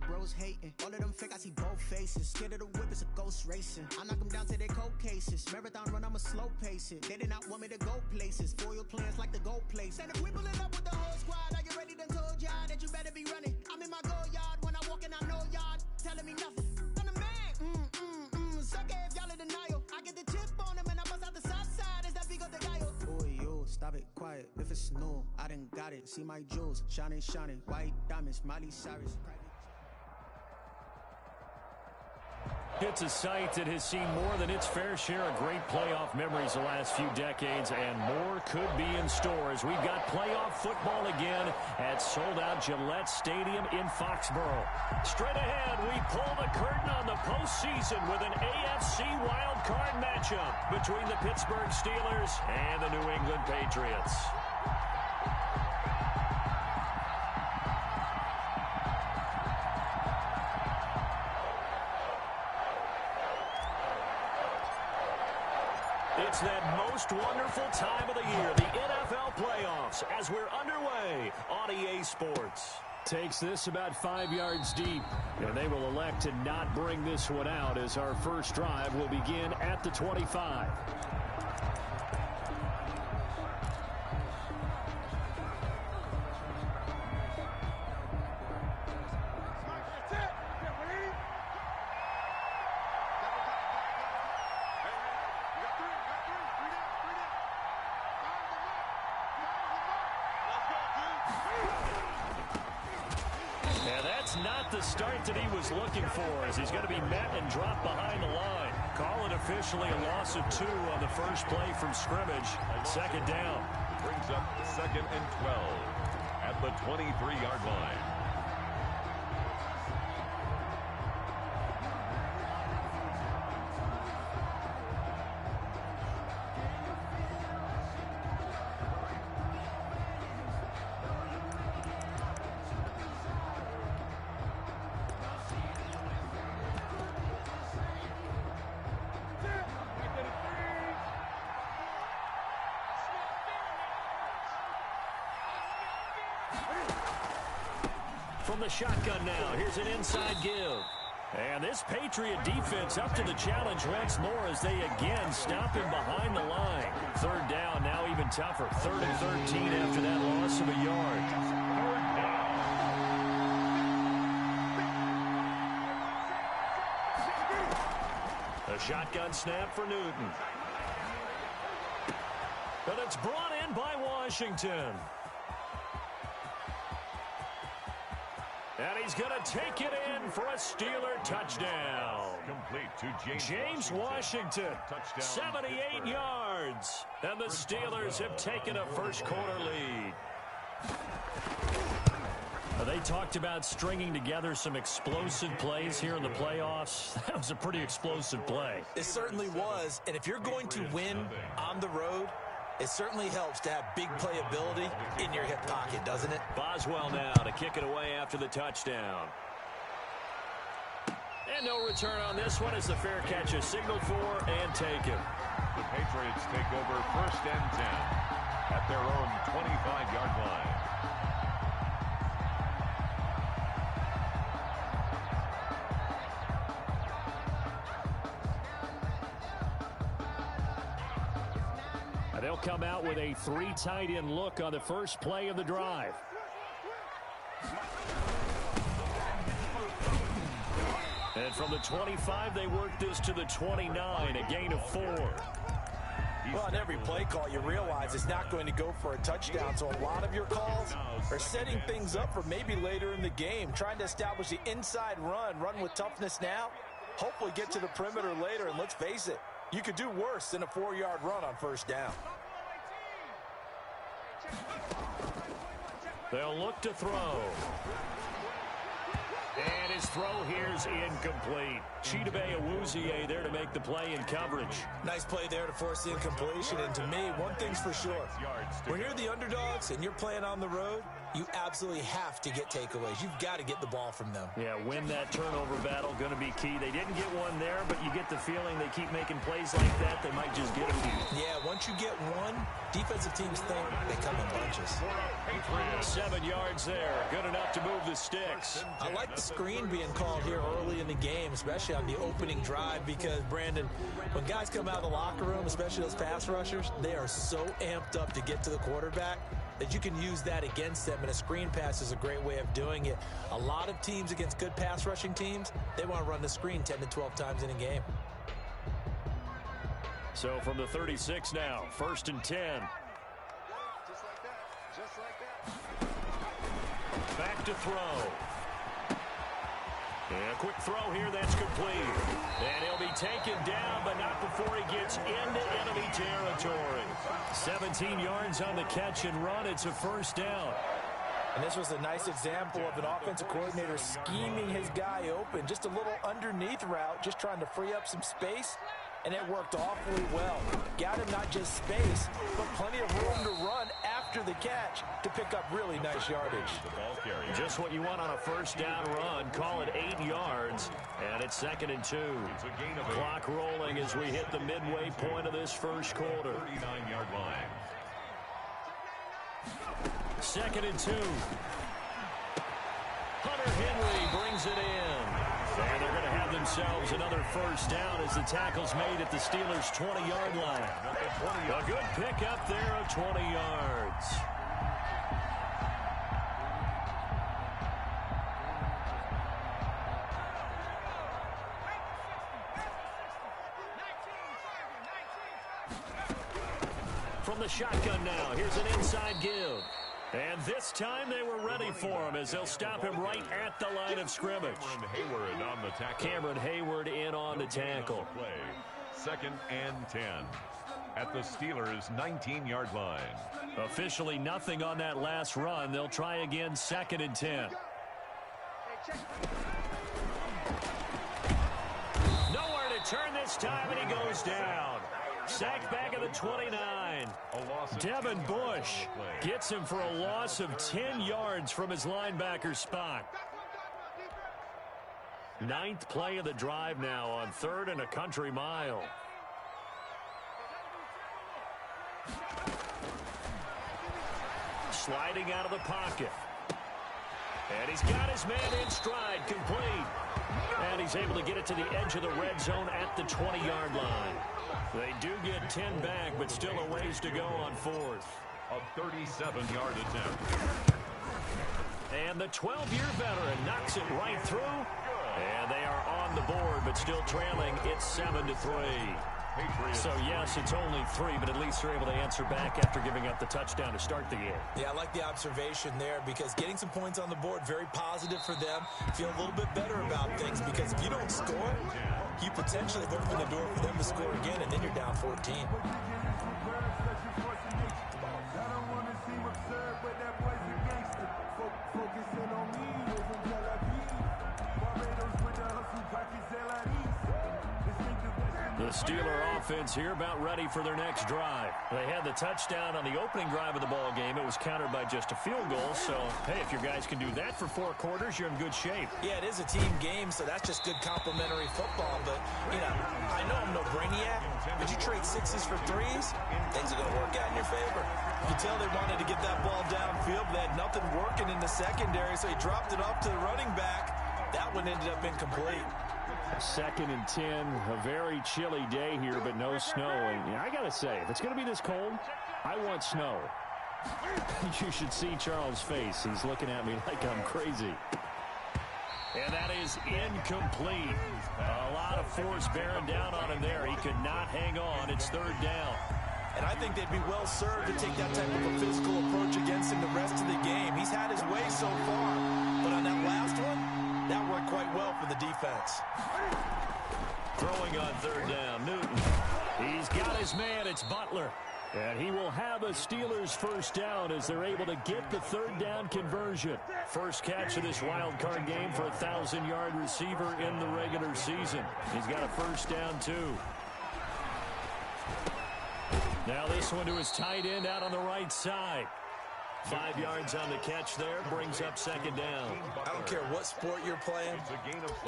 bros hating. All of them fake, I see both faces. Scared of the whip, it's a ghost racing. I knock them down to their cold cases. Marathon run, I'ma slow pace it. They did not want me to go places. Foil plans like the gold place. And if we pulling up with the whole squad, I get ready to told y'all that you better be running. I'm in my go yard. When I walk in, I know y'all telling me nothing. I'm the man. Suck it if y'all in denial. I get the chip on them and I bust out the south side. Is that Vigo de Gallo? Oh, yo, stop it, quiet. If it's new, I done got it. See my jewels, shining, white diamonds, Miley Cyrus. It's a site that has seen more than its fair share of great playoff memories the last few decades, and more could be in store as we've got playoff football again at sold-out Gillette Stadium in Foxborough. Straight ahead, we pull the curtain on the postseason with an AFC wildcard matchup between the Pittsburgh Steelers and the New England Patriots. It's that most wonderful time of the year, the NFL playoffs, as we're underway on EA Sports. Takes this about 5 yards deep, and they will elect to not bring this one out as our first drive will begin at the 25. Not the start that he was looking for, as he's going to be met and dropped behind the line. Call it officially a loss of 2 on the first play from scrimmage. Second down. Brings up 2nd and 12 at the 23-yard line. From the shotgun now, here's an inside give. And this Patriot defense up to the challenge once more as they again stop him behind the line. Third down, now even tougher. 3rd and 13 after that loss of a yard. A shotgun snap for Newton. But it's brought in by Washington. And he's going to take it in for a Steeler touchdown. Complete to James Washington, 78 yards. And the Steelers have taken a first-quarter lead. They talked about stringing together some explosive plays here in the playoffs. That was a pretty explosive play. It certainly was. And if you're going to win on the road, it certainly helps to have big playability in your hip pocket, doesn't it? Boswell now to kick it away after the touchdown. And no return on this one as the fair catch is signaled for and taken. The Patriots take over 1st and 10 at their own 25-yard line. They'll come out with a 3 tight end look on the first play of the drive. And from the 25, they work this to the 29, a gain of 4. Well, on every play call, you realize it's not going to go for a touchdown, so a lot of your calls are setting things up for maybe later in the game, trying to establish the inside run with toughness now, hopefully get to the perimeter later, and let's face it, you could do worse than a 4-yard run on 1st down. They'll look to throw. And his throw here's incomplete. Chidobe Awuzie there to make the play in coverage. Nice play there to force the incompletion. And to me, one thing's for sure. When you're the underdogs and you're playing on the road, you absolutely have to get takeaways. You've got to get the ball from them. Yeah, win that turnover battle, going to be key. They didn't get one there, but you get the feeling they keep making plays like that, they might just get a few. Yeah, once you get one, defensive teams think they come in bunches. 7 yards there, good enough to move the sticks. I like the screen being called here early in the game, especially on the opening drive, because, Brandon, when guys come out of the locker room, especially those pass rushers, they are so amped up to get to the quarterback that you can use that against them, and a screen pass is a great way of doing it. A lot of teams against good pass rushing teams, they want to run the screen 10 to 12 times in a game. So from the 36 now, 1st and 10. Back to throw. And a quick throw here, that's complete. And he'll be taken down, but not before he gets into enemy territory. 17 yards on the catch and run. It's a 1st down. And this was a nice example of an offensive coordinator scheming his guy open. Just a little underneath route, just trying to free up some space. And it worked awfully well. Got him not just space, but plenty of room to run after the catch to pick up really nice yardage. Just what you want on a 1st down run. Call it 8 yards, and it's 2nd and 2. Clock rolling as we hit the midway point of this 1st quarter. 39-yard line. 2nd and 2. Hunter Henry brings it in. And they're going to have themselves another 1st down as the tackle's made at the Steelers' 20-yard line. A good pickup there of 20 yards. From the shotgun now, here's an inside give. And this time they were ready for him as they'll stop him right at the line of scrimmage. Hayward on the tackle. Cameron Hayward in on the tackle. 2nd and 10 at the Steelers' 19-yard line. Officially nothing on that last run. They'll try again 2nd and 10. Nowhere to turn this time, and he goes down. Sacked back at the 29. Devin Bush gets him for a loss of 10 yards from his linebacker spot. 9th play of the drive now on 3rd and a country mile. Sliding out of the pocket. And he's got his man in stride, complete. And he's able to get it to the edge of the red zone at the 20-yard line. They do get 10 back, but still a ways to go on 4th. A 37-yard attempt. And the 12-year veteran knocks it right through. And they are on the board, but still trailing. It's 7-3. So, yes, it's only 3, but at least they're able to answer back after giving up the touchdown to start the game. Yeah, I like the observation there because getting some points on the board, very positive for them. Feel a little bit better about things because if you don't score, you potentially have opened the door for them to score again, and then you're down 14. The Steeler offense here about ready for their next drive. They had the touchdown on the opening drive of the ball game. It was countered by just a field goal. So, hey, if your guys can do that for 4 quarters, you're in good shape. Yeah, it is a team game, so that's just good complimentary football. But, you know, I know I'm no brainiac, but you trade 6s for 3s, things are going to work out in your favor. You can tell they wanted to get that ball downfield, but they had nothing working in the secondary, so he dropped it off to the running back. That one ended up incomplete. 2nd and 10, a very chilly day here, but no snow. And I got to say, if it's going to be this cold, I want snow. You should see Charles' face. He's looking at me like I'm crazy. And that is incomplete. A lot of force bearing down on him there. He could not hang on. It's 3rd down. And I think they'd be well served to take that type of a physical approach against him the rest of the game. He's had his way so far, but on that last one, that worked quite well for the defense. Throwing on 3rd down, Newton. He's got his man, it's Butler. And he will have a Steelers 1st down as they're able to get the 3rd down conversion. First catch of this wild card game for a 1,000-yard receiver in the regular season. He's got a 1st down, too. Now this one to his tight end out on the right side. 5 yards on the catch there, brings up second down. I don't care what sport you're playing.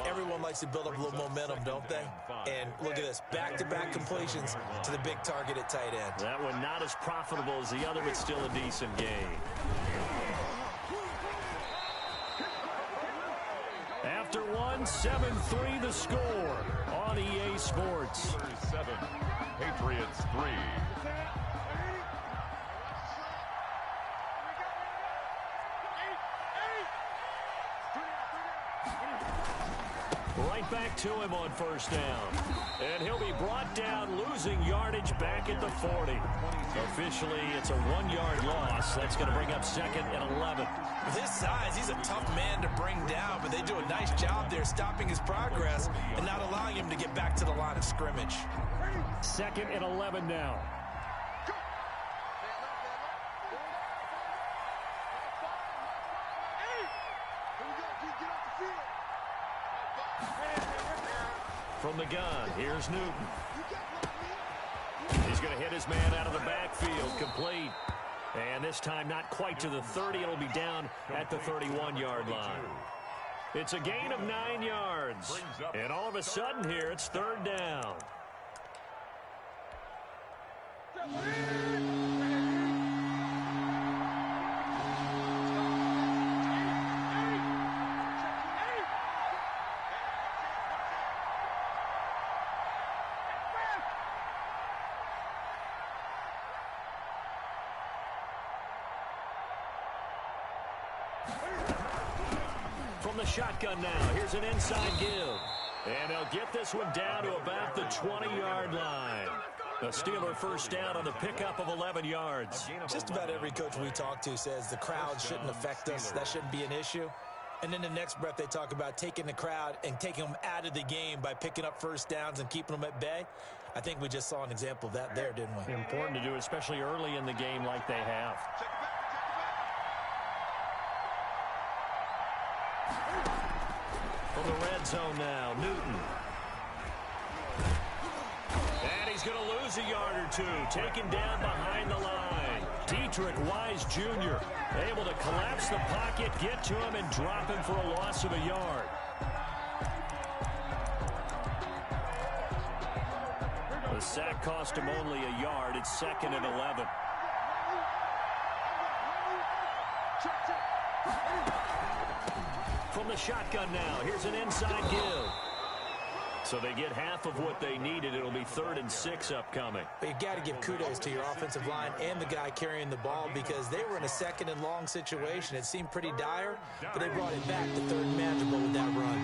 Everyone likes to build up a little momentum, don't they? And look at this, back-to-back completions to the big target at tight end. That one not as profitable as the other, but still a decent gain. After one, 7-3 the score on EA Sports. 7, Patriots 3. Right back to him on first down. And he'll be brought down, losing yardage back at the 40. Officially, it's a 1-yard loss. That's going to bring up second and 11. With his size, he's a tough man to bring down, but they do a nice job there stopping his progress and not allowing him to get back to the line of scrimmage. Second and 11 now. From the gun, here's Newton. He's going to hit his man out of the backfield, complete. And this time not quite to the 30. It'll be down at the 31-yard line. It's a gain of 9 yards. And all of a sudden here, it's third down. From the shotgun now, here's an inside give. And they'll get this one down to about the 20-yard line. A Steeler first down on the pickup of 11 yards. Just about every coach we talk to says the crowd shouldn't affect us. That shouldn't be an issue. And then the next breath they talk about taking the crowd and taking them out of the game by picking up first downs and keeping them at bay. I think we just saw an example of that there, didn't we? Important to do, especially early in the game like they have. From the red zone now, Newton. And he's going to lose a yard or two, taken down behind the line. Dietrich Wise Jr. able to collapse the pocket, get to him, and drop him for a loss of a yard. The sack cost him only a yard. It's second and 11. From the shotgun now, here's an inside give. So they get half of what they needed. It'll be 3rd and 6 upcoming. But you got to give kudos to your offensive line and the guy carrying the ball because they were in a second and long situation. It seemed pretty dire, but they brought it back to third and manageable with that run.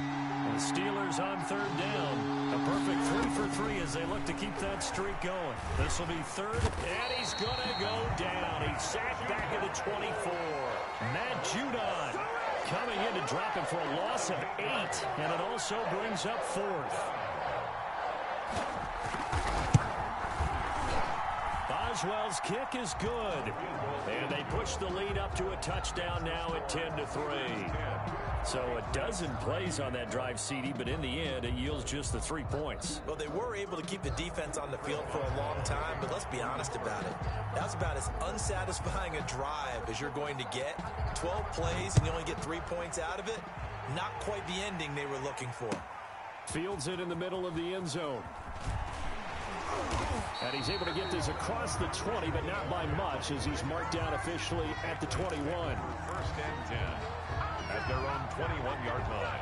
And the Steelers on third down. A perfect 3 for 3 as they look to keep that streak going. This will be 3rd, and he's going to go down. He's sacked back at the 24. Matt Judon coming in to drop him for a loss of 8, and it also brings up 4th. Boswell's kick is good, and they push the lead up to a touchdown now at 10-3. So a dozen plays on that drive, CD, but in the end, it yields just the 3 points. Well, they were able to keep the defense on the field for a long time, but let's be honest about it. That's about as unsatisfying a drive as you're going to get. 12 plays and you only get 3 points out of it. Not quite the ending they were looking for. Fields it in the middle of the end zone. And he's able to get this across the 20, but not by much as he's marked down officially at the 21. 1st and 10 at their own 21-yard line.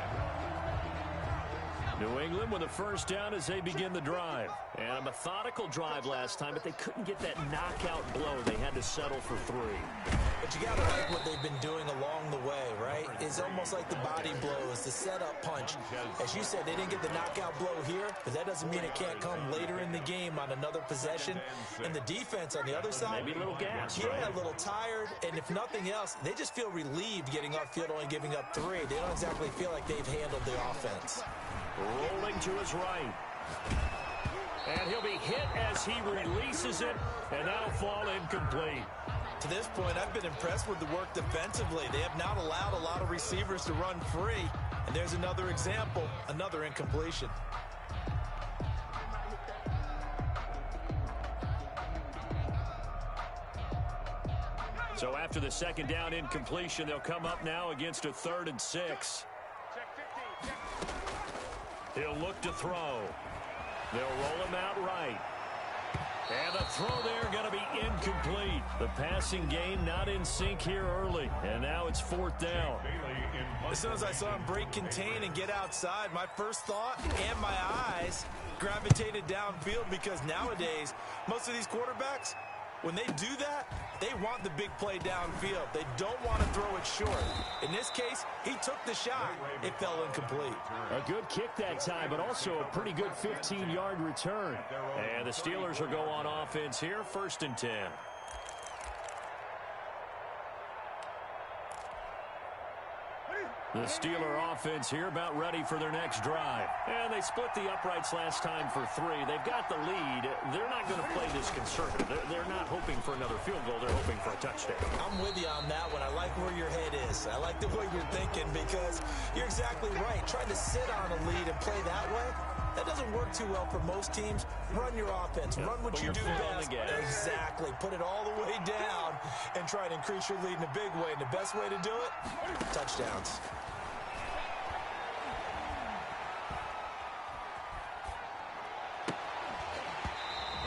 New England with a first down as they begin the drive. And a methodical drive last time, but they couldn't get that knockout blow. They had to settle for 3. But you got to like what they've been doing along the way, right? It's almost like the body blows, the setup punch. As you said, they didn't get the knockout blow here, but that doesn't mean it can't come later in the game on another possession. And the defense on the other side, maybe a little gas, yeah, right? A little tired. And if nothing else, they just feel relieved getting off field, only giving up 3. They don't exactly feel like they've handled the offense. Rolling to his right. And he'll be hit as he releases it, and that'll fall incomplete. To this point, I've been impressed with the work defensively. They have not allowed a lot of receivers to run free. And there's another example, another incompletion. So after the second down incompletion, they'll come up now against a 3rd and 6. He'll look to throw. They'll roll him out right. And the throw there going to be incomplete. The passing game not in sync here early. And now it's 4th down. As soon as I saw him break contain and get outside, my first thought and my eyes gravitated downfield, because nowadays, most of these quarterbacks, when they do that, they want the big play downfield. They don't want to throw it short. In this case, he took the shot. It fell incomplete. A good kick that time, but also a pretty good 15-yard return. And the Steelers will go on offense here, 1st and 10. The Steeler offense here about ready for their next drive. And they split the uprights last time for 3. They've got the lead. They're not going to play this conservative. They're not hoping for another field goal. They're hoping for a touchdown. I'm with you on that one. I like where your head is. I like the way you're thinking, because you're exactly right. Trying to sit on a lead and play that way, that doesn't work too well for most teams. Run your offense. Run what you do best. Exactly. Put it all the way down and try to increase your lead in a big way. And the best way to do it, touchdowns.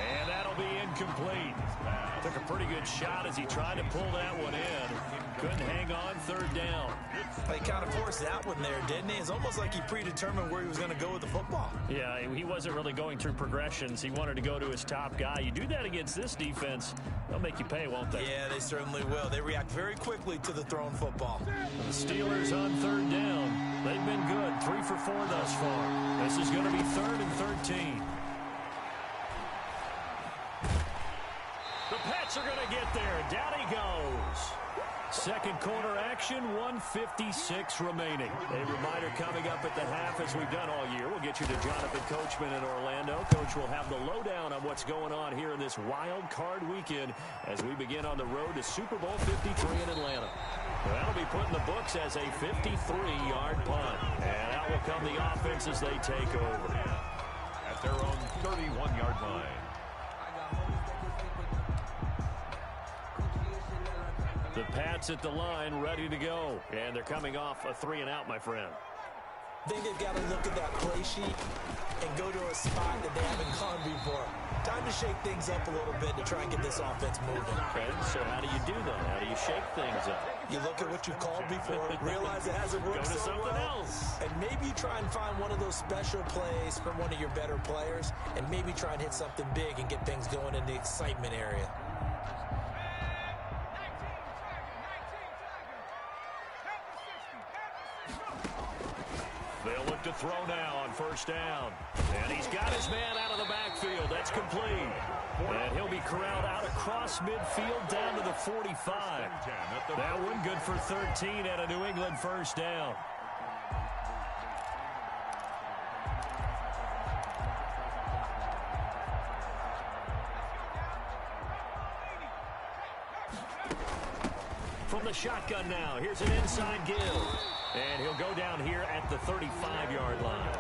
And that'll be incomplete. Took a pretty good shot as he tried to pull that one in. Couldn't hang on, 3rd down. He kind of forced that one there, didn't he? It's almost like he predetermined where he was going to go with the football. Yeah, he wasn't really going through progressions. He wanted to go to his top guy. You do that against this defense, they'll make you pay, won't they? Yeah, they certainly will. They react very quickly to the thrown football. The Steelers on 3rd down. They've been good, 3 for 4 thus far. This is going to be 3rd and 13. The Pats are going to get there. Down he goes. Second quarter action, 1:56 remaining. A reminder coming up at the half, as we've done all year. We'll get you to Jonathan Coachman in Orlando. Coach will have the lowdown on what's going on here in this wild card weekend as we begin on the road to Super Bowl 53 in Atlanta. That'll be put in the books as a 53-yard punt. And out will come the offense as they take over. At their own 31-yard line. The Pats at the line, ready to go. And they're coming off a 3-and-out, my friend. I think they've got to look at that play sheet and go to a spot that they haven't gone before. Time to shake things up a little bit to try and get this offense moving. Okay, so how do you do that? How do you shake things up? You look at what you've called before, realize it hasn't worked Go to so something well, else. and maybe you try and find one of those special plays from one of your better players, and maybe try and hit something big and get things going in the excitement area. They'll look to throw now on 1st down. And he's got his man out of the backfield. That's complete. And he'll be corralled out across midfield down to the 45. That one good for 13 at a New England 1st down. From the shotgun now, here's an inside give. And he'll go down here at the 35-yard line.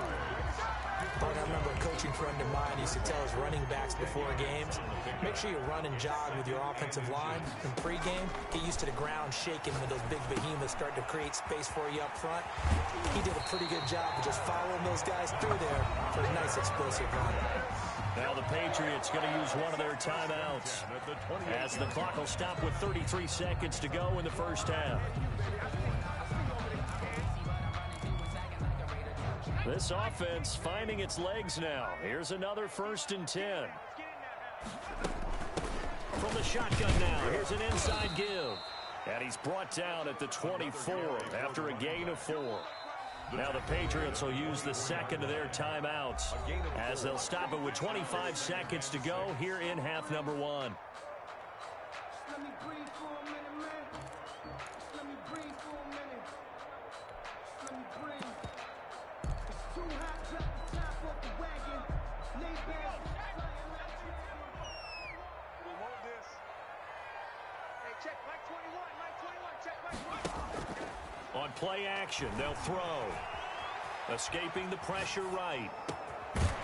I remember a coaching friend of mine used to tell his running backs before games, make sure you run and jog with your offensive line. In pregame, get used to the ground shaking when those big behemoths start to create space for you up front. He did a pretty good job of just following those guys through there for a nice explosive run. Now the Patriots going to use one of their timeouts as the clock will stop with 33 seconds to go in the first half. This offense finding its legs now. Here's another 1st and 10. From the shotgun now, here's an inside give. And he's brought down at the 24 after a gain of 4. Now the Patriots will use the second of their timeouts as they'll stop it with 25 seconds to go here in half number 1. On play action, they'll throw. Escaping the pressure right.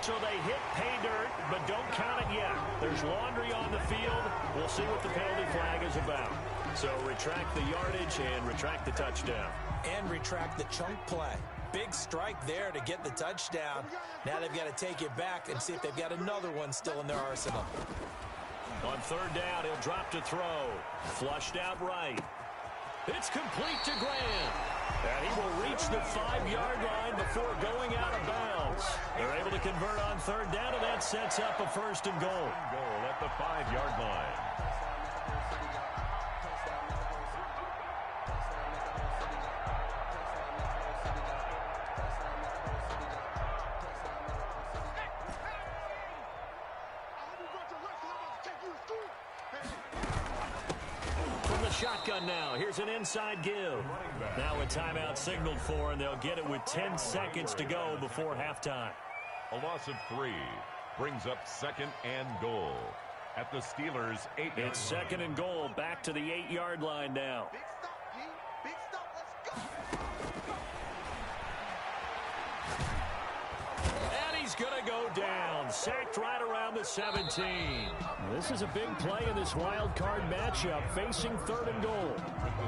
So they hit pay dirt, but don't count it yet. There's laundry on the field. We'll see what the penalty flag is about. So retract the yardage and retract the touchdown. And retract the chunk play. Big strike there to get the touchdown. Now they've got to take it back and see if they've got another one still in their arsenal. On third down, he'll drop to throw. Flushed out right. It's complete to Grant. And he will reach the 5-yard line before going out of bounds. They're able to convert on third down, and that sets up a 1st and goal. Goal at the 5-yard line. Shotgun now. Here's an inside give. Now a timeout signaled for, and they'll get it with 10 seconds to go before halftime. A loss of 3 brings up 2nd and goal at the Steelers' 8-yard line. It's 2nd and goal, back to the 8-yard line now. Big stop, G. Big stop. Let's go. And he's going to go down. Sacked right around the 17. This is a big play in this wild card matchup, facing 3rd and goal.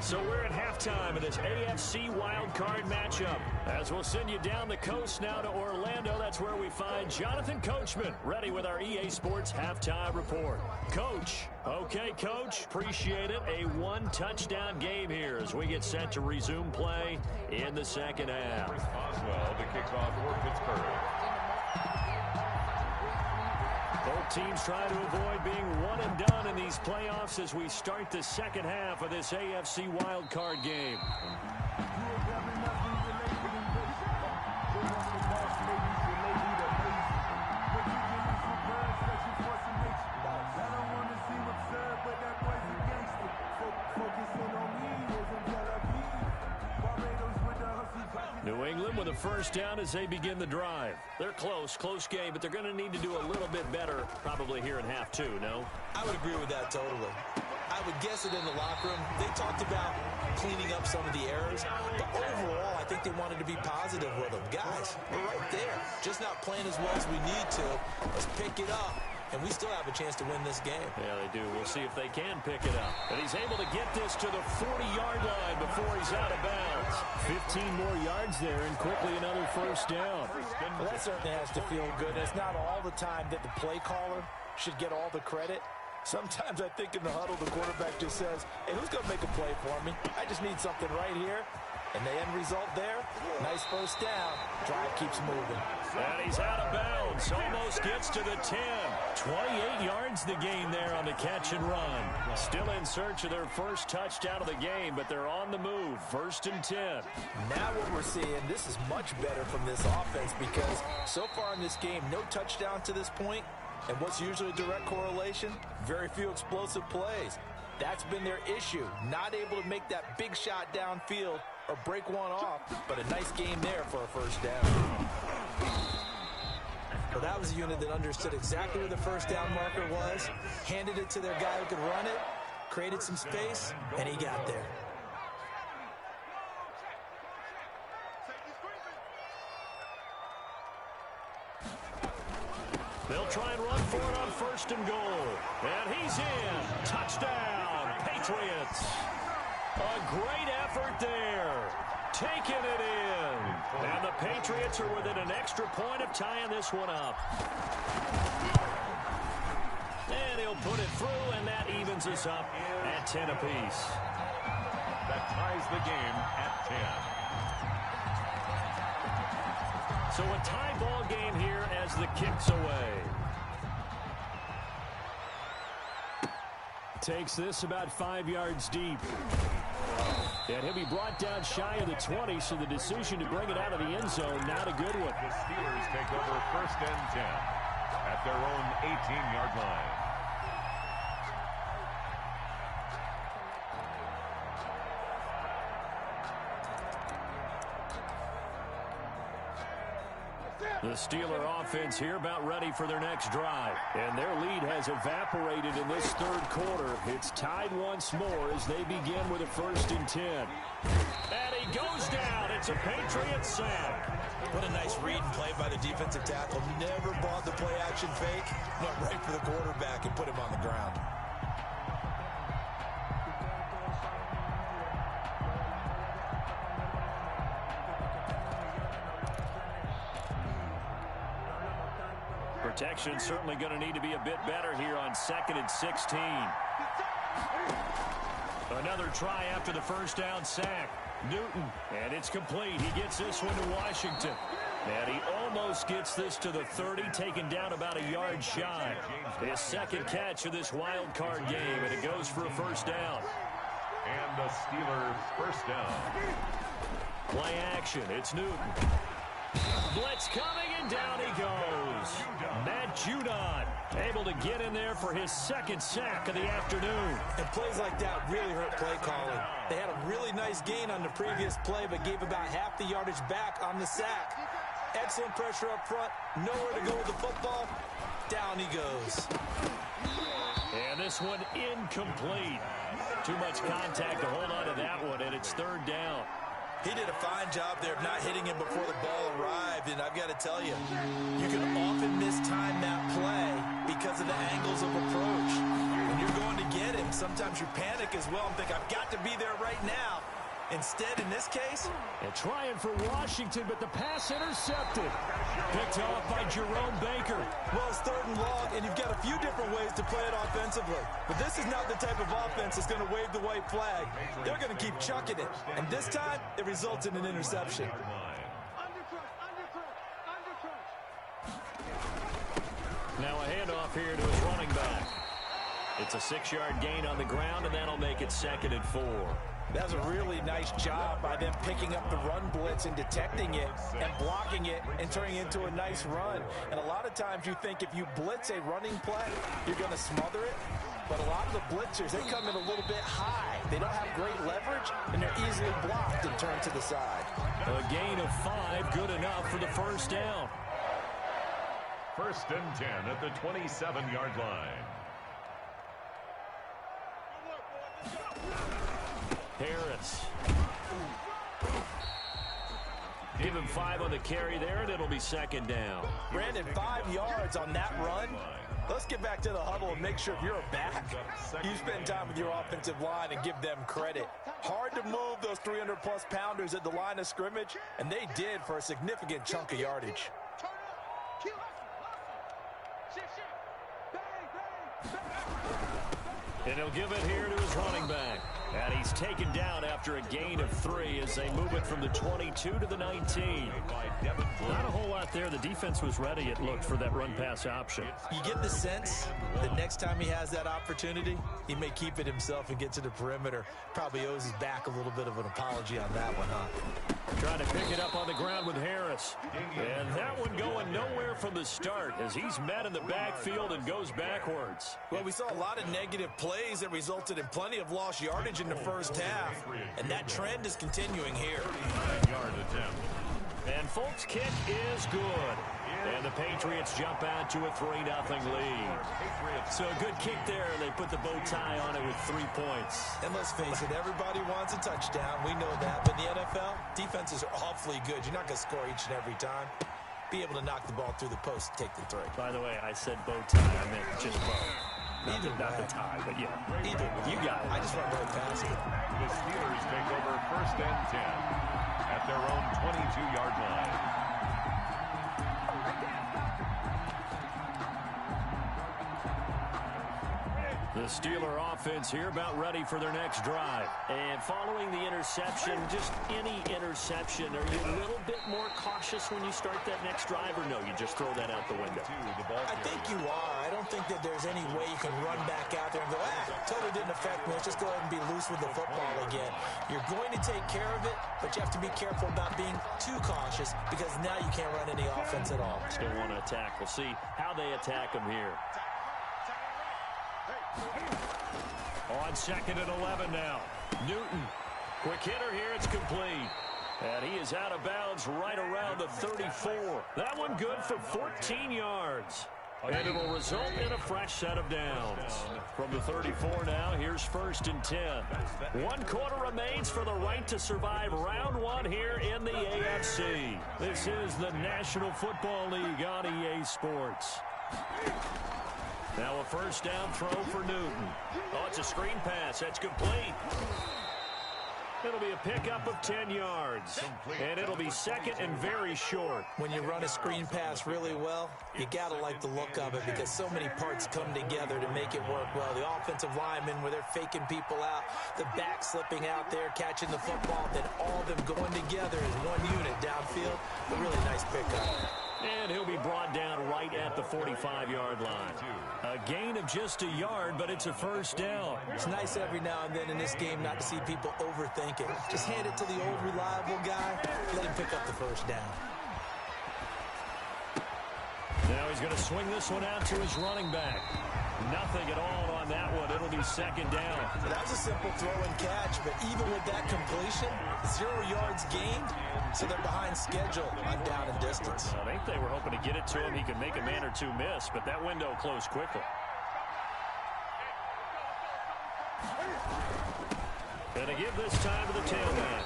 So we're at halftime in this AFC wild card matchup. As we'll send you down the coast now to Orlando, that's where we find Jonathan Coachman, ready with our EA Sports halftime report. Coach. Okay, Coach. Appreciate it. A 1-touchdown game here as we get set to resume play in the second half. Chris Boswell to kick off for Pittsburgh. Both teams try to avoid being one and done in these playoffs as we start the second half of this AFC wildcard game. New England with a 1st down as they begin the drive. They're close game, but they're going to need to do a little bit better probably here in half 2, no? I would agree with that totally. I would guess it in the locker room. They talked about cleaning up some of the errors, but overall, I think they wanted to be positive with them. Guys, we're right there. Just not playing as well as we need to. Let's pick it up. And we still have a chance to win this game. Yeah, they do. We'll see if they can pick it up. And he's able to get this to the 40-yard line before he's out of bounds. 15 more yards there and quickly another 1st down. Well, that certainly has to feel good. It's not all the time that the play caller should get all the credit. Sometimes I think in the huddle, the quarterback just says, hey, who's going to make a play for me? I just need something right here. And the end result there, nice 1st down. Drive keeps moving. And he's out of bounds. Almost gets to the 10. 28 yards the gain there on the catch and run. Still in search of their 1st touchdown of the game, but they're on the move. 1st and 10. Now what we're seeing, this is much better from this offense because so far in this game, no touchdown to this point. And what's usually a direct correlation? Very few explosive plays. That's been their issue. Not able to make that big shot downfield or break one off, but a nice game there for a 1st down. Well, that was a unit that understood exactly where the 1st down marker was, handed it to their guy who could run it, created some space, and he got there. They'll try and run for it on 1st and goal. And he's in. Touchdown, Patriots. A great effort there. Taking it in. And the Patriots are within an extra point of tying this one up. And he'll put it through, and that evens us up at 10 apiece. That ties the game at 10. So a tie ball game here as the kick's away. Takes this about 5 yards deep. And he'll be brought down shy of the 20, so the decision to bring it out of the end zone, not a good one. The Steelers take over 1st and 10 at their own 18-yard line. The Steeler offense here about ready for their next drive. And their lead has evaporated in this third quarter. It's tied once more as they begin with a 1st and 10. And he goes down. It's a Patriot sack. What a nice read and play by the defensive tackle. Never bought the play-action fake. Went right for the quarterback and put him on the ground. Protection certainly going to need to be a bit better here on 2nd and 16. Another try after the first down sack. Newton, and it's complete. He gets this one to Washington. And he almost gets this to the 30, taken down about a yard shy. His 2nd catch of this wild card game, and it goes for a 1st down. And the Steelers' 1st down. Play action. It's Newton. Blitz coming, and down he goes. Matt Judon able to get in there for his 2nd sack of the afternoon. And plays like that really hurt play calling. They had a really nice gain on the previous play, but gave about half the yardage back on the sack. Excellent pressure up front. Nowhere to go with the football. Down he goes. And this one incomplete. Too much contact to hold on to that one, and it's 3rd down. He did a fine job there of not hitting him before the ball arrived, and I've got to tell you, you can often mistime that play because of the angles of approach. When you're going to get him, sometimes you panic as well and think, I've got to be there right now. Instead, in this case, and trying for Washington, but the pass intercepted. Picked off by Jerome Baker. Well, it's 3rd and long, and you've got a few different ways to play it offensively. But this is not the type of offense that's going to wave the white flag. They're going to keep chucking it. And this time, it results in an interception. Now a handoff here to his running back. It's a 6-yard gain on the ground, and that'll make it 2nd and 4. That was a really nice job by them picking up the run blitz and detecting it and blocking it and turning it into a nice run. And a lot of times you think if you blitz a running play, you're going to smother it. But a lot of the blitzers, they come in a little bit high. They don't have great leverage, and they're easily blocked and turned to the side. A gain of 5, good enough for the 1st down. 1st and 10 at the 27-yard line. Harris. Give him 5 on the carry there, and it'll be 2nd down. Brandon, 5 yards on that run. Let's get back to the huddle and make sure if you're a back, you spend time with your offensive line and give them credit. Hard to move those 300-plus pounders at the line of scrimmage, and they did for a significant chunk of yardage. And he'll give it here to his running back. And he's taken down after a gain of 3 as they move it from the 22 to the 19. Not a whole lot there. The defense was ready, it looked, for that run-pass option. You get the sense that next time he has that opportunity, he may keep it himself and get to the perimeter. Probably owes his back a little bit of an apology on that one, huh? Trying to pick it up on the ground with Harris. And that one going nowhere from the start as he's met in the backfield and goes backwards. Well, we saw a lot of negative plays that resulted in plenty of lost yardage in the first half, and that trend is continuing here. And Folk's kick is good. And the Patriots jump out to a 3-0 lead. So a good kick there. They put the bow tie on it with 3 points. And let's face it, everybody wants a touchdown. We know that. But in the NFL, defenses are awfully good. You're not going to score each and every time. Be able to knock the ball through the post and take the 3. By the way, I said bow tie. I meant just bow. Not the tie, but yeah. Either way. You got it. I just run right past it. The Steelers take over 1st and 10 at their own 22-yard line. The Steeler offense here about ready for their next drive. And following the interception, just any interception, are you a little bit more cautious when you start that next drive, or no, you just throw that out the window? I think you are. I don't think that there's any way you can run back out there and go, totally didn't affect me. Let's just go ahead and be loose with the football again. You're going to take care of it, but you have to be careful about being too cautious because now you can't run any offense at all. Still want to attack. We'll see how they attack them here. On 2nd and 11 now. Newton. Quick hitter here. It's complete. And he is out of bounds right around the 34. That one good for 14 yards. And it'll result in a fresh set of downs. From the 34 now, here's 1st and 10. 1 quarter remains for the right to survive round 1 here in the AFC. This is the National Football League on EA Sports. Now a 1st down throw for Newton. Oh, it's a screen pass. That's complete. It'll be a pickup of 10 yards, and it'll be 2nd and very short. When you run a screen pass really well, you got to like the look of it because so many parts come together to make it work well. The offensive linemen, where they're faking people out, the back slipping out there, catching the football, then all of them going together as one unit downfield. A really nice pickup. And he'll be brought down right at the 45-yard line. A gain of just a yard, but it's a 1st down. It's nice every now and then in this game not to see people overthink it. Just hand it to the old reliable guy. Let him pick up the 1st down. Now he's going to swing this one out to his running back. Nothing at all on that one. It'll be 2nd down. That was a simple throw and catch, but even with that completion, 0 yards gained, so they're behind schedule on down and distance. I think they were hoping to get it to him. He could make a man or two miss, but that window closed quickly. And to give this time to the tailback.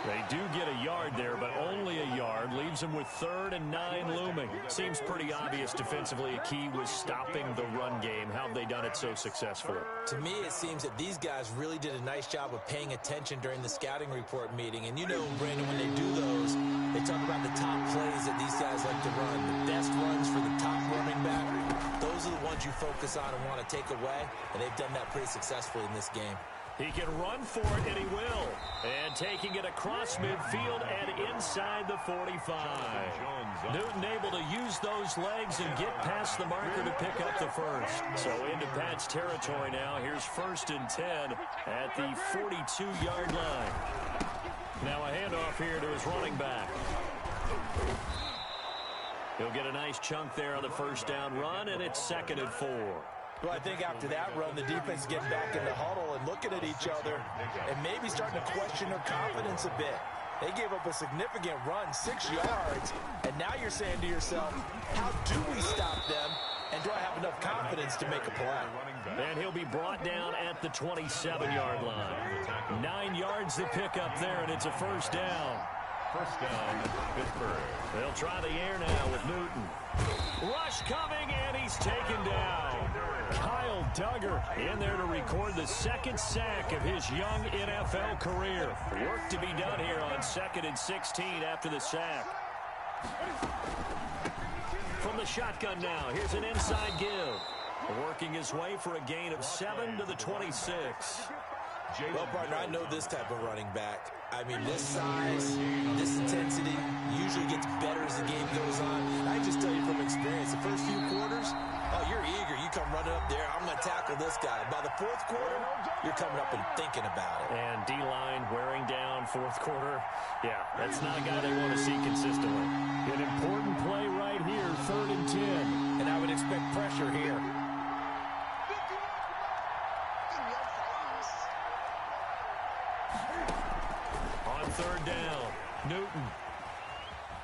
They do get a yard there, but only a yard. Leaves them with 3rd and 9 looming. Seems pretty obvious defensively. A key was stopping the run game. How have they done it so successfully? To me, it seems that these guys really did a nice job of paying attention during the scouting report meeting. And you know, Brandon, when they do those, they talk about the top plays that these guys like to run. The best runs for the top running back. Those are the ones you focus on and want to take away. And they've done that pretty successfully in this game. He can run for it, and he will. And taking it across midfield and inside the 45. Newton able to use those legs and get past the marker to pick up the 1st. So into Pat's territory now. Here's 1st and 10 at the 42-yard line. Now a handoff here to his running back. He'll get a nice chunk there on the 1st down run, and it's 2nd and 4. Well, I think after that run, the defense getting back in the huddle and looking at each other and maybe starting to question their confidence a bit. They gave up a significant run, 6 yards, and now you're saying to yourself, how do we stop them, and do I have enough confidence to make a play? And he'll be brought down at the 27-yard line. 9 yards to pick up there, and it's a 1st down. 1st down, Pittsburgh. They'll try the air now with Newton. Rush coming, and he's taken down. Kyle Duggar in there to record the 2nd sack of his young NFL career. Work to be done here on 2nd and 16 after the sack. From the shotgun now, here's an inside give. Working his way for a gain of 7 to the 26. Well, partner, I know this type of running back. I mean, this size, this intensity usually gets better as the game goes on. I just tell you from experience, the first few quarters, oh, you're eager. You come running up there. I'm going to tackle this guy. By the 4th quarter, you're coming up and thinking about it. And D-line wearing down 4th quarter. Yeah, that's not a guy they want to see consistently. An important play right here, 3rd and 10. And I would expect pressure here. On 3rd down, Newton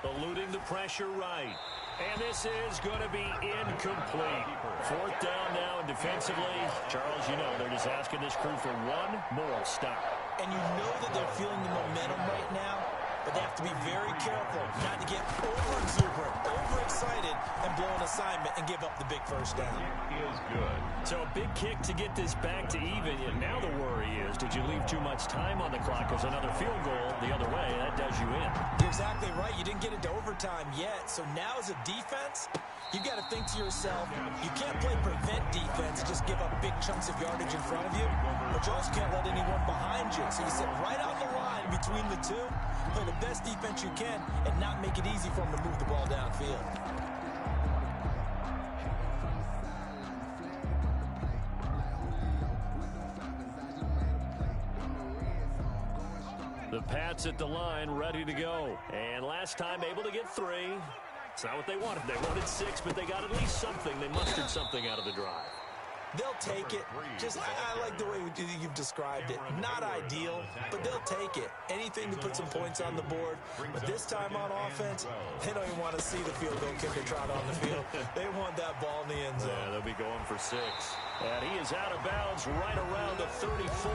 eluding the pressure right. And this is going to be incomplete. 4th down now, and defensively, Charles, you know, they're just asking this crew for one more stop. And you know that they're feeling the momentum right now, but they have to be very careful not to get over-exuberant, overexcited, and blow an assignment and give up the big 1st down. He is good. So a big kick to get this back to even. And now the worry is, did you leave too much time on the clock? Because another field goal the other way, that does you in. You're exactly right. You didn't get into overtime yet. So now as a defense, you've got to think to yourself, you can't play prevent defense, just give up big chunks of yardage in front of you, but you also can't let anyone behind you. So you sit right on the line between the two, play the best defense you can, and not make it easy for them to move the ball downfield. The Pats at the line, ready to go. And last time able to get 3. It's not what they wanted. They wanted 6, but they got at least something. They mustered something out of the drive. They'll take it. Just, I like the way you've described it. Not ideal, but they'll take it. Anything to put some points on the board. But this time on offense, they don't even want to see the field goal kicker trot on the field. They want that ball in the end zone. Yeah, they'll be going for 6. And he is out of bounds right around the 34.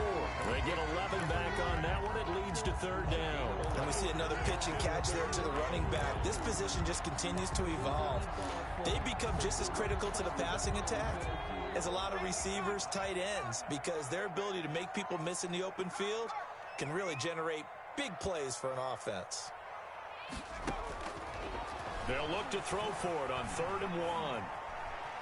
They get 11 back on that one. It leads to 3rd down. And we see another pitch and catch there to the running back. This position just continues to evolve. They become just as critical to the passing attack as a lot of receivers, tight ends, because their ability to make people miss in the open field can really generate big plays for an offense. They'll look to throw for it on 3rd and 1.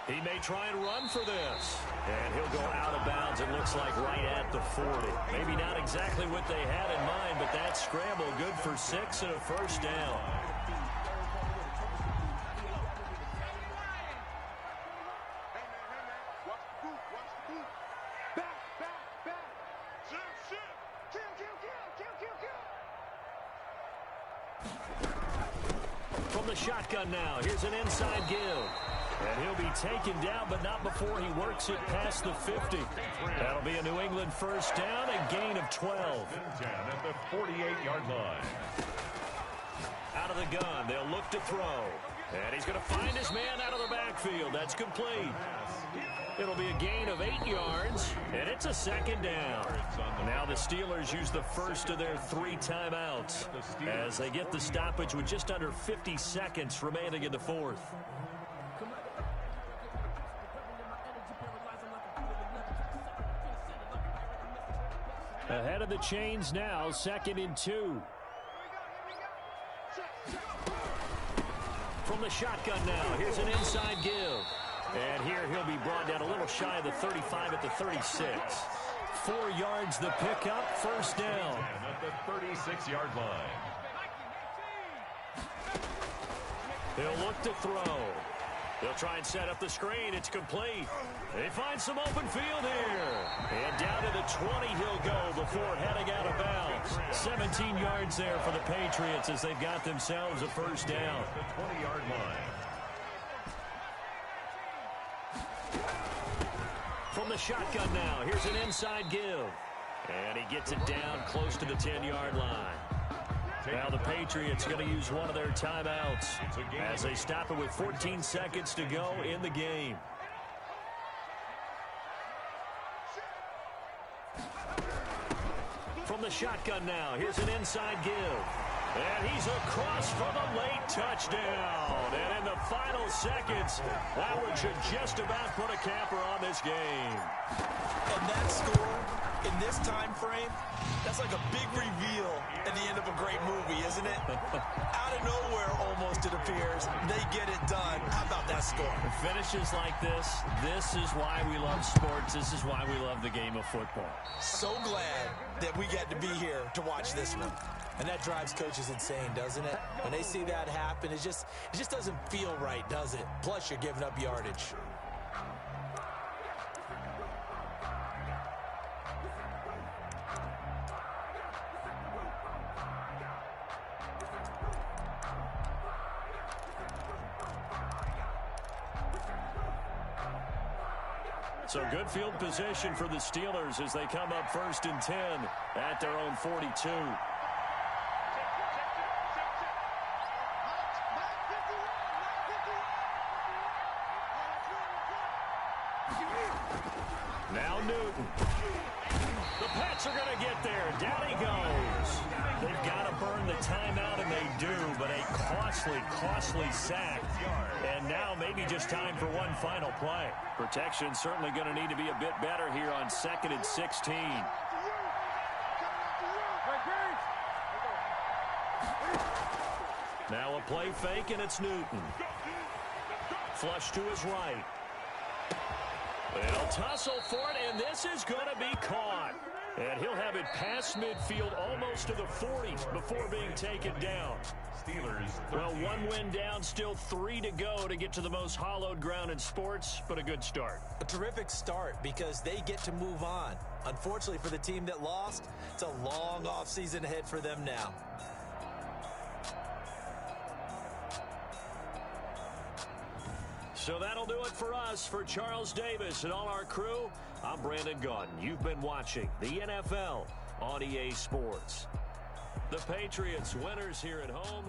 He may try and run for this. And he'll go out of bounds, it looks like, right at the 40. Maybe not exactly what they had in mind, but that scramble good for 6 and a 1st down. From the shotgun now, here's an inside give. And he'll be taken down, but not before he works it past the 50. That'll be a New England 1st down, a gain of 12. At the 48-yard line. Out of the gun, they'll look to throw. And he's going to find his man out of the backfield. That's complete. It'll be a gain of 8 yards, and it's a 2nd down. Now the Steelers use the first of their 3 timeouts as they get the stoppage with just under 50 seconds remaining in the 4th. Ahead of the chains now, 2nd and 2. From the shotgun now, here's an inside give. And here he'll be brought down a little shy of the 35 at the 36. 4 yards the pickup, 1st down. At the 36-yard line. They'll look to throw. They'll try and set up the screen. It's complete. They find some open field here. And down to the 20 he'll go before heading out of bounds. 17 yards there for the Patriots as they've got themselves a 1st down. The 20-yard line. From the shotgun now, here's an inside give. And he gets it down close to the 10-yard line. Now the Patriots going to use one of their timeouts as they stop it with 14 seconds to go in the game. From the shotgun now, here's an inside give. And he's across for the late touchdown. And in the final seconds, that one should just about put a capper on this game. And that score in this time frame, that's like a big reveal at the end of a great movie, isn't it? Out of nowhere, almost, it appears, they get it done. How about that score? Finishes like this is why we love sports. This is why we love the game of football. So glad that we get to be here to watch this one. And that drives coaches insane, doesn't it? When they see that happen, it just doesn't feel right, does it? Plus, you're giving up yardage. So good field position for the Steelers as they come up 1st and 10 at their own 42. Now Newton. The Pats are going to get there. Down he goes. They've got to burn the timeout, and they do, but a costly sack. And now maybe just time for one final play. Protection certainly going to need to be a bit better here on 2nd and 16. Now a play fake, and it's Newton. Flush to his right. They'll tussle for it, and this is going to be caught. And he'll have it past midfield almost to the 40 before being taken down. Steelers. Well, 1 win down, still 3 to go to get to the most hallowed ground in sports, but a good start. A terrific start because they get to move on. Unfortunately for the team that lost, it's a long offseason ahead for them now. So that'll do it for us. For Charles Davis and all our crew, I'm Brandon Gaudin. You've been watching the NFL on EA Sports. The Patriots winners here at home.